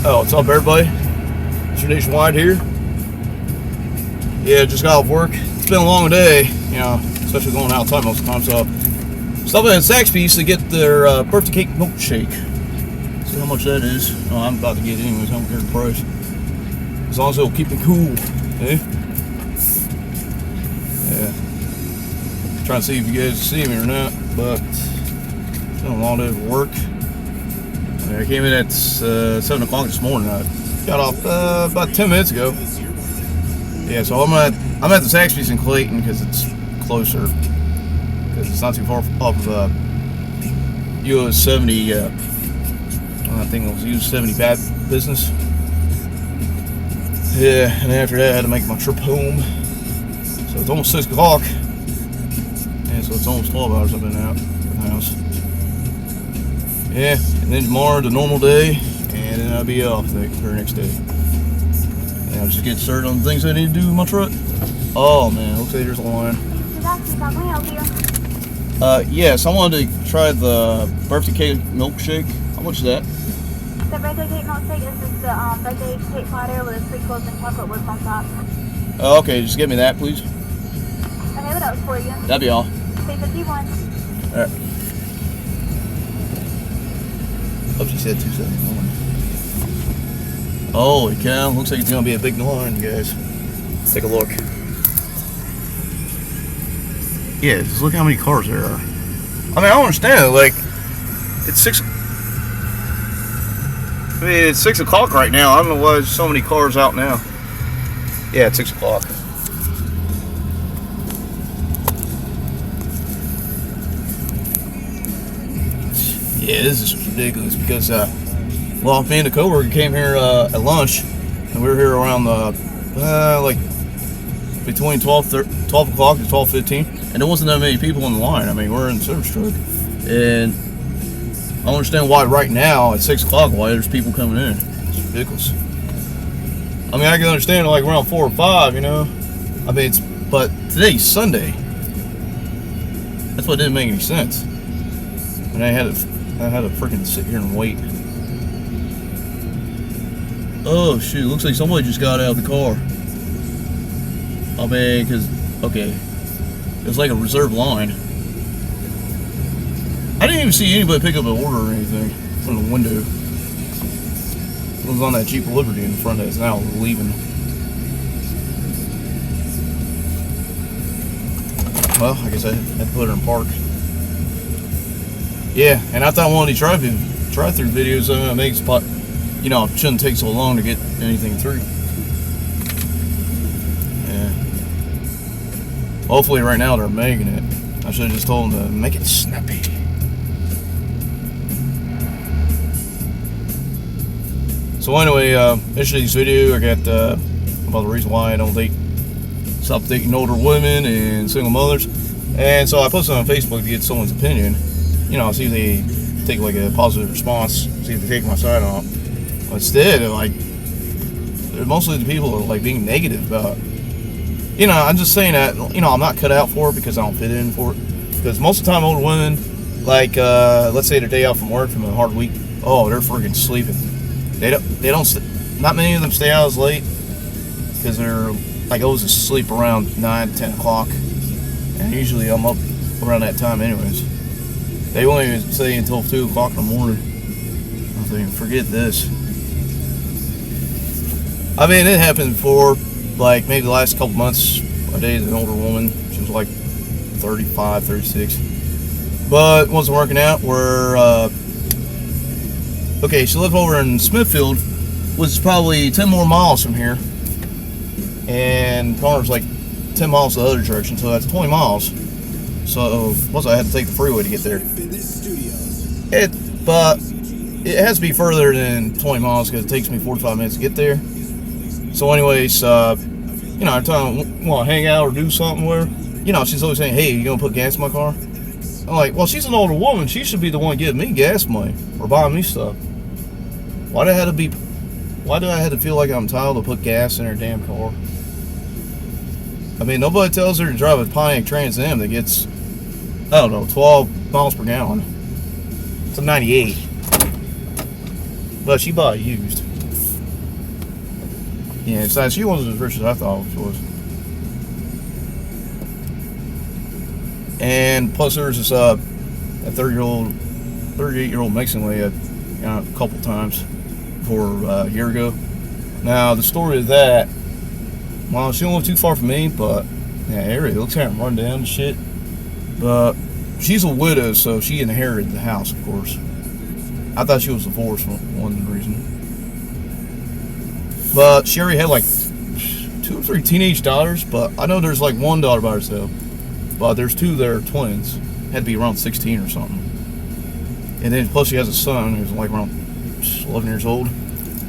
Oh, what's up, everybody? It's your Nationwide here. Yeah, just got off work. It's been a long day, you know, especially going outside most of the time. So, stopping at Zaxby to get their birthday cake milkshake. See how much that is. Oh, I'm about to get it anyways. I don't care the price. As long as it'll keep me cool, eh? Yeah. Trying to see if you guys see me or not, but it's been a long day of work. I came in at 7 o'clock this morning. I got off about 10 minutes ago. Yeah, so I'm at the Zaxby's in Clayton because it's closer. Because it's not too far off of US 70. I think it was US 70 bad business. Yeah, and after that I had to make my trip home. So it's almost 6 o'clock. And so it's almost 12 hours I've been out of the house. Yeah, and then tomorrow the normal day, and then I'll be off the very next day. And I'll just get started on the things I need to do with my truck. Oh man, looks like there's a line. Yes, I wanted to try the birthday cake milkshake. How much is that? The birthday cake milkshake is just the birthday cake platter with sweet clothes and chocolate whip on top. Oh, okay, just give me that, please. Okay, what else for you? That'd be all. $3.51. Alright. Oh, she said 271. Holy cow, looks like it's gonna be a big line, guys. Let's take a look. Yeah, just look how many cars there are. I mean, I don't understand it. Like, it's 6 o'clock right now. I don't know why there's so many cars out now. Yeah, it's 6 o'clock. Yeah, this is ridiculous because, well, me and the coworker came here at lunch, and we were here around like between 12 o'clock to 12:15, and there wasn't that many people in the line. I mean, we're in the service truck, and I don't understand why right now at 6 o'clock why there's people coming in. It's ridiculous. I mean, I can understand like around 4 or 5, you know. I mean, but today's Sunday. That's what didn't make any sense, and I had to freaking sit here and wait. Oh shoot, looks like somebody just got out of the car. Oh man, okay, it's like a reserved line. I didn't even see anybody pick up an order or anything from the window. It was on that Jeep Liberty in front that's now leaving. Well, I guess I had to put her in park. Yeah, and I thought one of these drive-through videos makes, you know, it shouldn't take so long to get anything through. Yeah. Hopefully right now they're making it. I should have just told them to make it snappy. So anyway, yesterday's video I got about the reason why I don't stop dating older women and single mothers. And so I posted on Facebook to get someone's opinion. You know, see if they take like a positive response, see if they take my side on it. But instead, like, mostly the people are like being negative about it. You know, I'm just saying that, you know, I'm not cut out for it because I don't fit in for it. Because most of the time, older women, like, let's say their day out from work from a hard week, oh, they're freaking sleeping. They don't, not many of them stay out as late because they're like always asleep around 9, 10 o'clock. And usually I'm up around that time anyways. They won't even stay until 2 o'clock in the morning. I think, forget this. I mean, it happened before, like maybe the last couple months. I dated an older woman. She was like 35, 36. But it wasn't working out where, okay, she lived over in Smithfield, which is probably 10 more miles from here. And Connor's like 10 miles the other direction, so that's 20 miles. So, plus I had to take the freeway to get there. But it has to be further than 20 miles because it takes me 45 minutes to get there. So anyways, you know, every time I want to hang out or do something where, you know, she's always saying, hey, you going to put gas in my car? I'm like, well, she's an older woman. She should be the one giving me gas money or buying me stuff. Why do I have to feel like I'm entitled to put gas in her damn car? I mean, nobody tells her to drive a Pontiac Trans Am that gets, I don't know, 12 miles per gallon. It's a 98. But she bought it used. Yeah, besides, she wasn't as rich as I thought she was. And plus, there's this a 38-year-old Mexican lady a couple times before a year ago. Now, the story of that, well, she don't live too far from me, but yeah, area looks kind of run down and shit. But she's a widow, so she inherited the house, of course. I thought she was divorced for one reason. But she already had like 2 or 3 teenage daughters, but I know there's like one daughter by herself. But there's 2 that are twins. Had to be around 16 or something. And then plus she has a son who's like around 11 years old.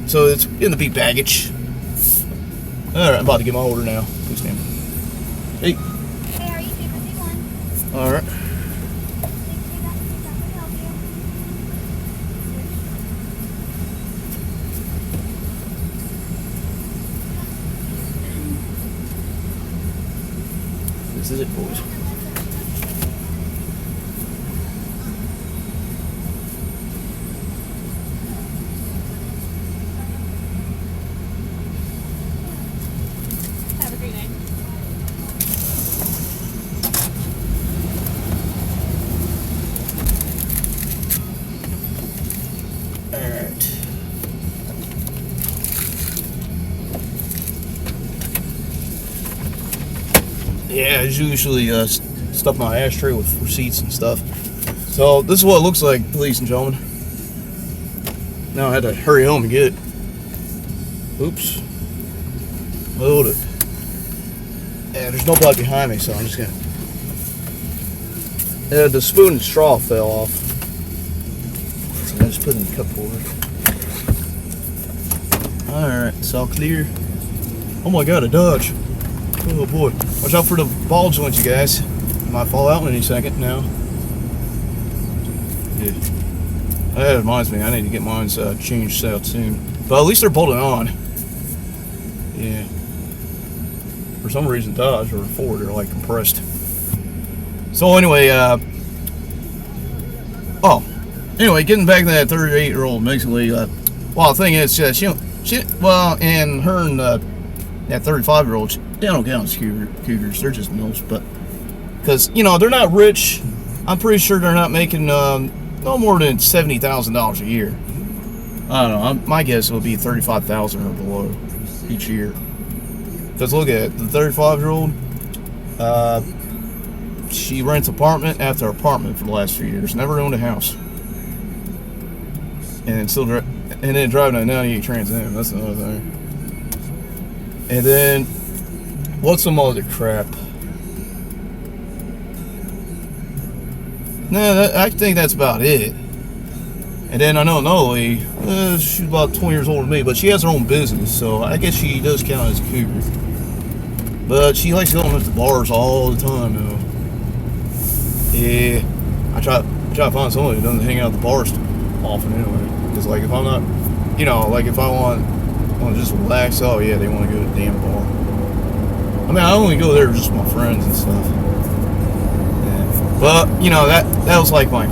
So it's in the big baggage. Alright, I'm about to get my order now. Please stand. Hey. Hey, are you 251? Alright. This is it, boys. Have a great night. Alright. Yeah, I usually stuff my ashtray with receipts and stuff. So this is what it looks like, ladies and gentlemen. Now I had to hurry home and get it. Oops. Load it. Yeah, there's nobody behind me, so I'm just gonna. The spoon and straw fell off. So I just put it in the cup holder. Alright, it's all clear. Oh my god, a Dodge. Oh boy. Watch out for the ball joints, you guys. It might fall out any second now. Yeah. That reminds me, I need to get mine changed out soon. But at least they're bolted on. Yeah. For some reason, Dodge or Ford are like compressed. So anyway, getting back to that 38-year-old Mexican lady. Well, the thing is, and her and that 35-year-old, they don't count as cougars. They're just milfs, but because they're not rich. I'm pretty sure they're not making no more than $70,000 a year. I don't know. My guess would be $35,000 or below each year. Because look at it, the 35-year-old. She rents apartment after apartment for the last few years. Never owned a house, and then driving a 98 Trans Am. That's another thing. And then what's some other crap? No, I think that's about it. And then I know another lady, she's about 20 years older than me, but she has her own business, so I guess she does count as a cougar. But she likes going to the bars all the time, though. Yeah, I try to find somebody who doesn't hang out at the bars often anyway. Because like if I'm not, like if I want to just relax, oh yeah, they want to go to the damn bar. I mean, I only go there just with my friends and stuff. Yeah. But that was like my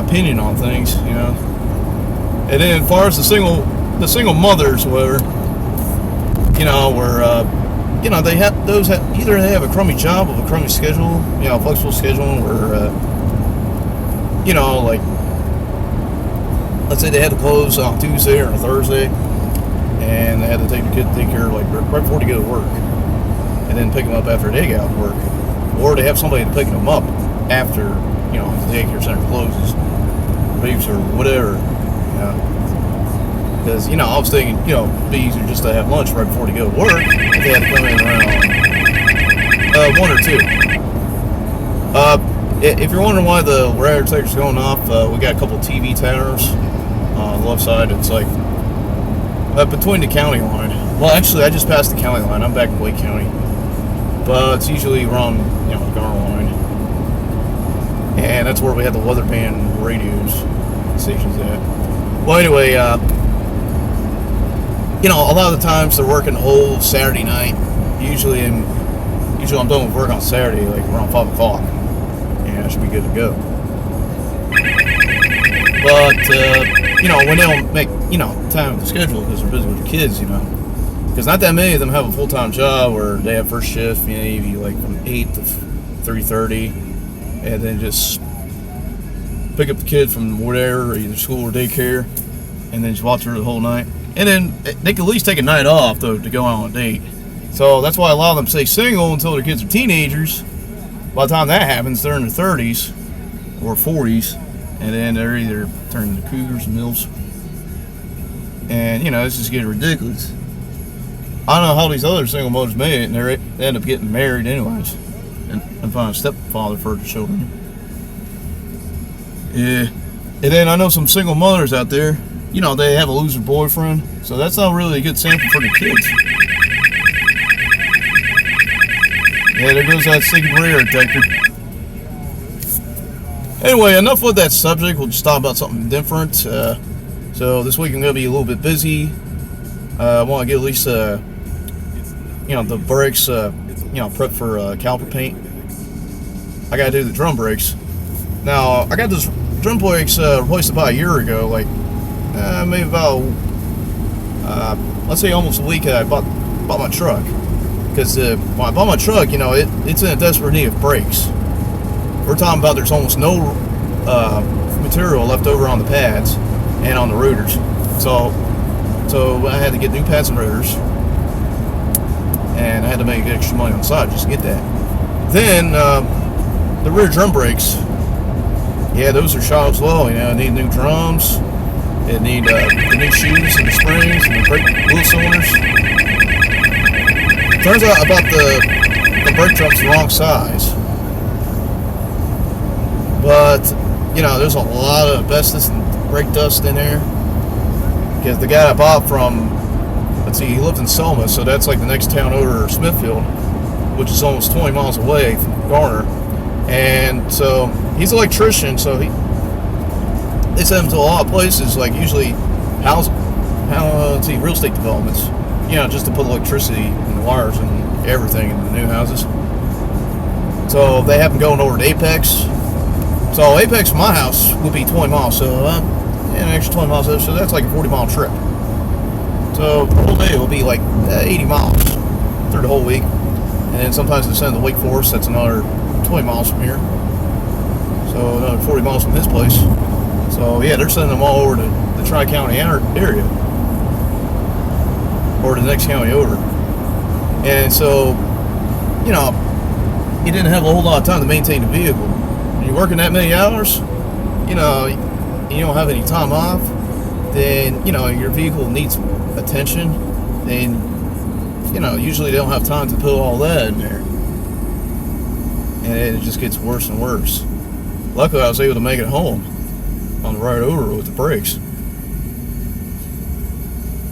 opinion on things, And then as far as the single mothers were, they have either they have a crummy job or a crummy schedule, flexible schedule, or like let's say they had to close on Tuesday or a Thursday, and they had to take the kid to take care of right before they go to work, and then pick them up after they get out of work, or they have somebody to pick them up after the daycare center closes, leaves or whatever. Because, I was thinking, it'd be easier just to have lunch right before they go to work if they had to come in around 1 or 2. If you're wondering why the radar detector's going off, we got a couple TV towers on the left side. It's like between the county line. Well, actually, I just passed the county line. I'm back in Wake County. But it's usually around, the Garner line. And that's where we have the weather band radios stations at. Well, anyway, a lot of the times they're working the whole Saturday night. Usually I'm done with work on Saturday, like around 5 o'clock. And I should be good to go. But, when they don't make, time with the schedule because they're busy with the kids, because not that many of them have a full-time job where they have first shift, maybe like from 8 to 3:30, and then just pick up the kid from whatever, either school or daycare, and then just watch her the whole night. And then they can at least take a night off though to go out on a date. So that's why a lot of them stay single until their kids are teenagers. By the time that happens, they're in their 30s or 40s, and then they're either turning into cougars and milfs. And it's just getting ridiculous. I don't know how these other single mothers made it, and they end up getting married anyways, and find a stepfather for their children. Yeah. And then I know some single mothers out there, they have a loser boyfriend, so that's not really a good sample for the kids. Yeah, there goes that stinking radar detector. Anyway, enough with that subject. We'll just talk about something different. So this week I'm going to be a little bit busy. I want to get at least, the brakes, prep for caliper paint. I got to do the drum brakes. Now, I got those drum brakes replaced about a year ago, like maybe about, let's say almost a week that I bought my truck. Because when I bought my truck, it's in a desperate need of brakes. We're talking about there's almost no material left over on the pads and on the rotors. So I had to get new pads and rotors, and I had to make extra money on the side just to get that. Then the rear drum brakes, yeah, those are shot as well. I need new drums. It need the new shoes and the springs and the brake wheel cylinders. Turns out about the brake drum's the wrong size. But, there's a lot of asbestos and brake dust in there. Because the guy I bought from, he lived in Selma, so that's like the next town over, Smithfield, which is almost 20 miles away from Garner. And so, he's an electrician, so they send him to a lot of places, like usually real estate developments. Just to put electricity and the wires and everything in the new houses. So they have them going over to Apex. So Apex from my house would be 20 miles, so an extra 20 miles, so that's like a 40-mile trip. So the whole day will be like 80 miles through the whole week. And then sometimes they send to Wake Forest, that's another 20 miles from here. So another 40 miles from his place. So yeah, they're sending them all over to the Tri-County area. Or the next county over. And so, you didn't have a whole lot of time to maintain the vehicle. When you're working that many hours, you don't have any time off, then, your vehicle needs attention, and, usually they don't have time to put all that in there. And it just gets worse and worse. Luckily, I was able to make it home on the ride over with the brakes.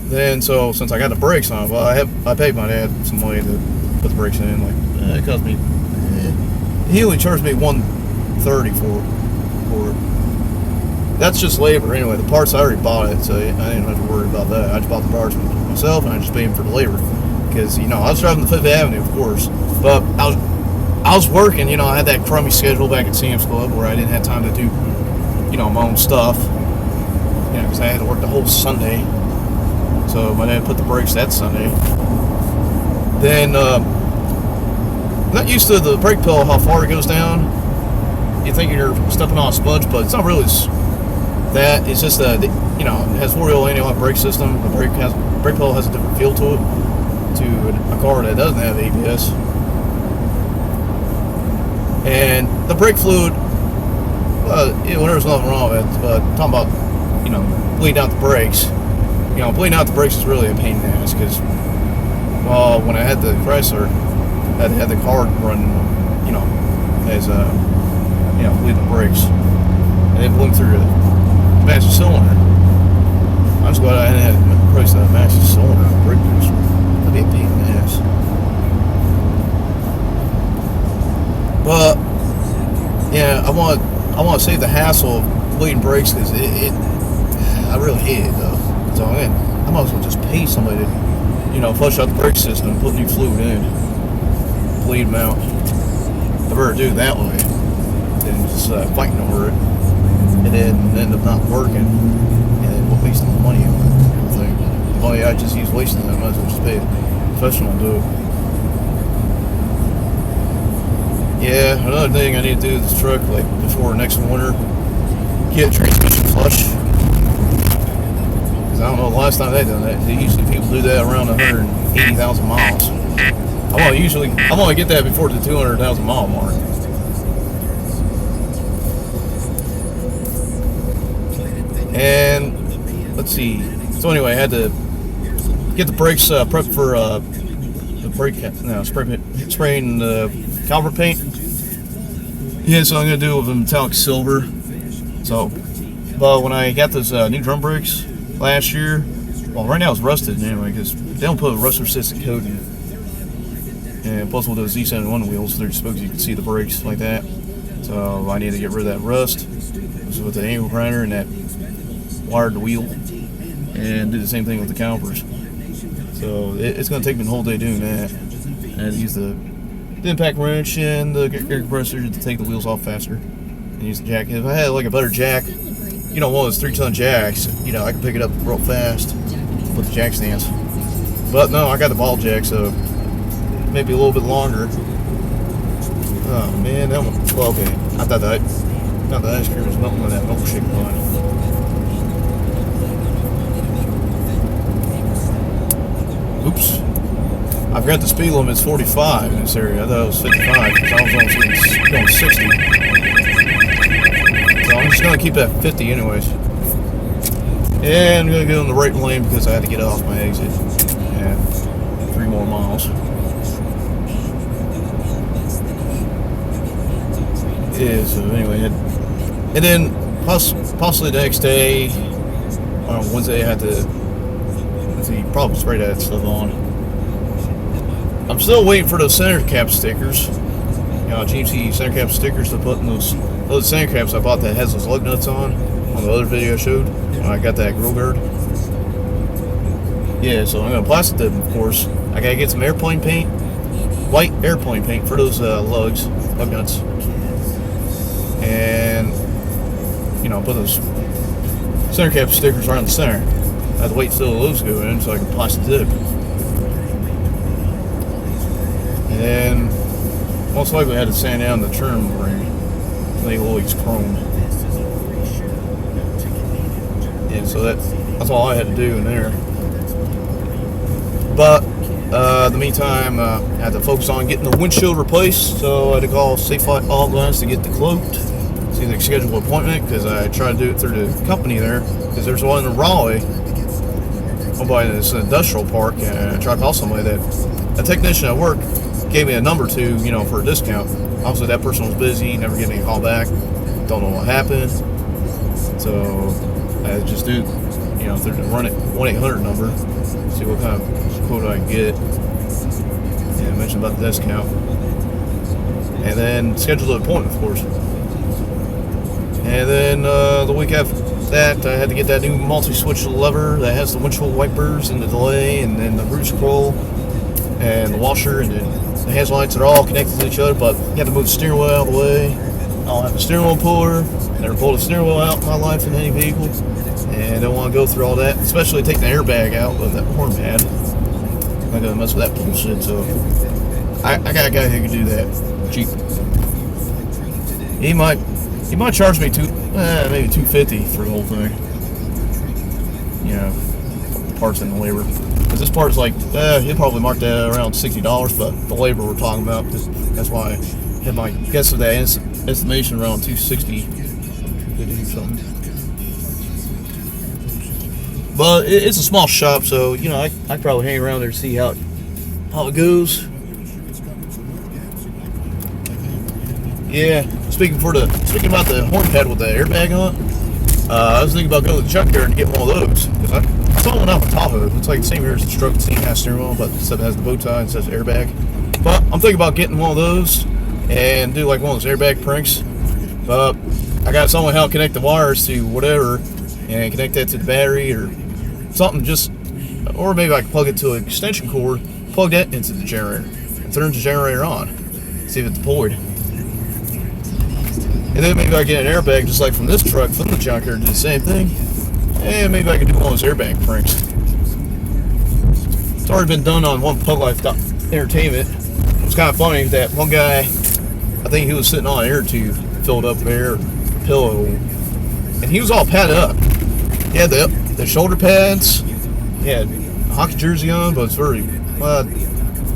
Then, so since I got the brakes on, I paid my dad some money to put the brakes in. Like it cost me. He only charged me $130 for it. That's just labor anyway. The parts I already bought it, so I didn't have to worry about that. I just bought the parts myself, and I just paid him for the labor. Because I was driving the Fifth Avenue, of course, but I was working. I had that crummy schedule back at Sam's Club where I didn't have time to do, my own stuff. Because I had to work the whole Sunday. So my dad put the brakes that Sunday. Then, not used to the brake pedal, how far it goes down. You think you're stepping on a sponge, but it's not really that. It's just that, it has 4-wheel anti-lock brake system. The brake pedal has a different feel to it, to a car that doesn't have ABS. And the brake fluid, there's nothing wrong with it, but talking about, bleeding out the brakes. Bleeding out the brakes is really a pain in the ass because, when I had the Chrysler, I had the car running, as bleeding the brakes, and it blew through the master cylinder. I'm just glad I hadn't had to replace that master cylinder brake booster. That'd be a pain in the ass. But yeah, I want to save the hassle of bleeding brakes because I really hate it though. So I might as well just pay somebody to, flush out the brake system and put new fluid in, bleed them out. I'd rather do it that way than just fighting over it and then end up not working and then wasting the money on it and everything. The money I guy just he's wasting it. I might as well just pay a professional to do it. Yeah, another thing I need to do with this truck, like before next winter, get transmission flush. Because I don't know the last time they done that. Usually people do that around 180,000 miles. I want to get that before the 200,000 mile mark. And let's see. So anyway, I had to get the brakes prepped for the brake spraying the caliper paint. Yeah, so I'm gonna do it with a metallic silver. So, but when I got those new drum brakes last year, well, right now it's rusted anyway because they don't put a rust-resistant coating. And plus with those Z71 wheels, they're supposed you can see the brakes like that. So I need to get rid of that rust. This is with the angle grinder and that wired wheel, and do the same thing with the calipers. So it's going to take me the whole day doing that. And use the impact wrench and the air compressor to take the wheels off faster. And use the jack. If I had like a better jack, one of those 3-ton jacks, I can pick it up real fast with the jack stands. But no, I got the ball jack, so maybe a little bit longer. Oh man, that one. Well, okay. I thought the ice cream was melting on that milkshake line. Oops. I forgot the speed limit is 45 in this area. I thought it was 55 because I was only going 60. So I'm just going to keep that 50 anyways. And I'm going to go in the right lane because I had to get off my exit. And 3 more miles. Yeah, so anyway. And then possibly the next day, on Wednesday, I had to probably spray that stuff on. I'm still waiting for those center cap stickers. GMC center cap stickers to put in those center caps I bought that has those lug nuts on the other video I showed when I got that grill guard. Yeah, so I'm gonna plastic them, of course. I gotta get some airplane paint, white airplane paint for those lug nuts, and put those center cap stickers around the center. I have to wait till the loops go in so I can plastic dip. And then most likely I had to sand down the trim ring. They always chrome. And so that's all I had to do in there. But in the meantime, I had to focus on getting the windshield replaced. So I had to call Safe Flight All Guns to get the quote. See if they schedule an appointment because I tried to do it through the company there. Because there's one in Raleigh, by this industrial park, and I tried to call somebody that a technician at work gave me a number to, for a discount. Obviously that person was busy, never gave me a call back, don't know what happened. So I just do, through the run it 1-800 number, see what kind of quote I can get. And I mentioned about the discount. And then schedule an appointment, of course. And then the week after that, I had to get that new multi-switch lever that has the windshield wipers and the delay, and then the roof scroll and the washer, and then the headlights are all connected to each other, but you have to move the steering wheel out of the way. I don't have a steering wheel puller. Never pulled a steering wheel out in my life in any vehicle, and I don't want to go through all that, especially taking the airbag out of that horn pad. I'm not gonna mess with that bullshit, so I got a guy who can do that cheap. He might charge me maybe $250 for the whole thing. The parts and the labor. Because this part's like, he'll probably mark that around $60, but the labor we're talking about, that's why I had my guess of that estimation around $260 or something. But it's a small shop, so I could probably hang around there to see how it goes. Yeah, speaking about the horn pad with the airbag on, I was thinking about going to the junkyard and get one of those. Because I saw one out in Tahoe. It's like the same here as the stroke, the same kind of steering wheel, but except it has the bow tie and says airbag. But I'm thinking about getting one of those and do like one of those airbag pranks. But I got someone help connect the wires to whatever and connect that to the battery or something, or maybe I can plug it to an extension cord, plug that into the generator, and turn the generator on, see if it's deployed. And then maybe I get an airbag just like from this truck, from the junkyard, do the same thing. And maybe I can do one of those airbag pranks. It's already been done on one Pug Life Entertainment. It was kind of funny that one guy, I think he was sitting on an air tube filled up air pillow, and he was all padded up. He had the shoulder pads, he had a hockey jersey on, but it's very, a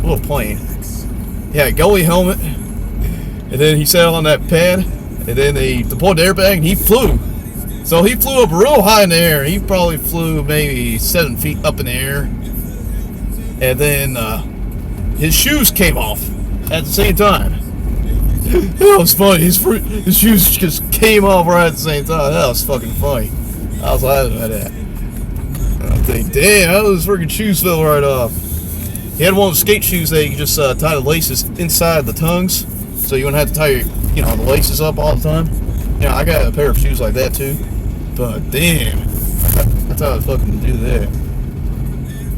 little plain. He had a goalie helmet, and then he sat on that pad, and then they deployed the airbag, and he flew. So he flew up real high in the air. He probably flew maybe 7 feet up in the air, and then his shoes came off at the same time. That was funny. His shoes just came off right at the same time. That was fucking funny. I was laughing at that. I think, damn, how those freaking shoes fell right off. He had one of those skate shoes that you could just tie the laces inside the tongues, so you wouldn't have to tie your, the laces up all the time. Yeah, I got a pair of shoes like that too. But damn, I thought I was fucking do that.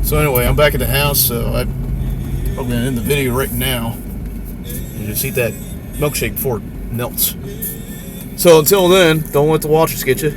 So anyway, I'm back at the house, so I'm probably gonna end the video right now and just eat that milkshake before it melts. So until then, don't let the watchers get you.